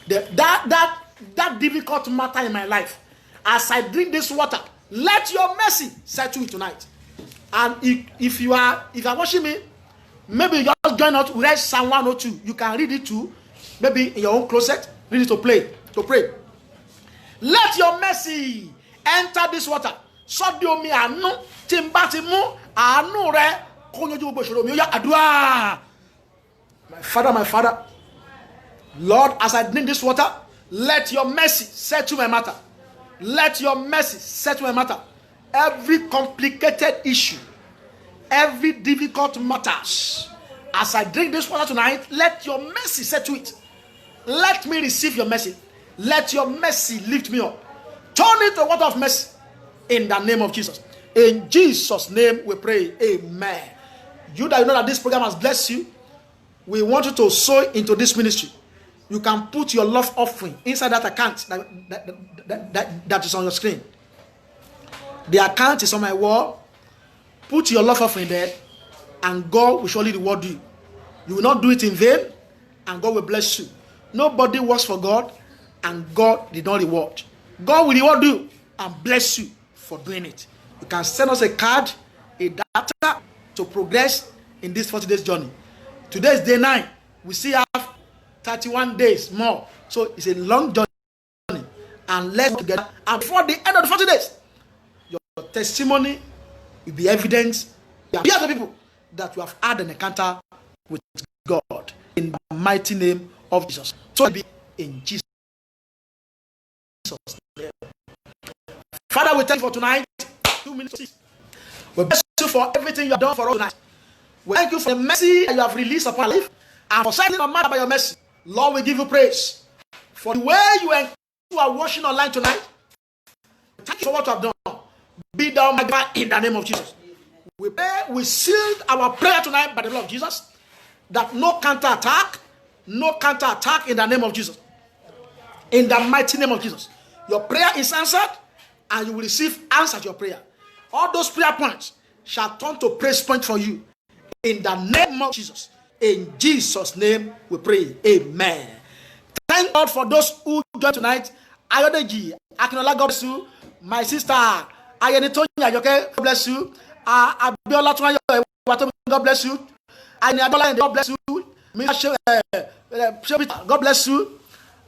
Speaker 1: That difficult matter in my life. As I drink this water, let your mercy settle it tonight. And if you are watching me, maybe you just join us. We read Psalm 102. You can read it too. Maybe in your own closet, read it to pray. Let your mercy enter this water. So do me anu timbatimu anu re konyoju gbogbo ìṣòro mi. Oya àdúà. My Father, Lord, as I drink this water, let your mercy settle my matter. Let your mercy settle my matter. Every complicated issue, every difficult matters. As I drink this water tonight, let your mercy settle it. Let me receive your mercy. Let your mercy lift me up. Turn it to water of mercy in the name of Jesus. In Jesus' name we pray. Amen. You that you know that this program has blessed you, we want you to sow into this ministry. You can put your love offering inside that account that is on your screen. The account is on my wall. Put your love offering there, and God will surely reward you. You will not do it in vain, and God will bless you. Nobody works for God, and God did not reward. God will reward you and bless you for doing it. You can send us a card, a data to progress in this 40 days journey. Today is day 9. We still have 31 days more. So it's a long journey. And let's get together. And before the end of the 40 days, your testimony will be evident. You are the people that you have had an encounter with God in the mighty name of Jesus. So it be in Jesus' name. Father, we thank you for tonight. 2 minutes. We bless you for everything you have done for us tonight. We thank you for the mercy that you have released upon our life and for signing our matter by your mercy. Lord, we give you praise for the way you are watching online tonight. Thank you for what you have done. Be thou magnified in the name of Jesus. We pray, we sealed our prayer tonight by the blood of Jesus, that no counter attack in the name of Jesus. In the mighty name of Jesus. Your prayer is answered, and you will receive answer to your prayer. All those prayer points shall turn to praise point for you. In the name of Jesus. In Jesus' name we pray. Amen. Thank God for those who joined tonight. Ayodeji Akinola, God bless you. My sister Ayenitonya Ayoke, God bless you. Abiola Tunayo, God bless you. God bless you. God bless you.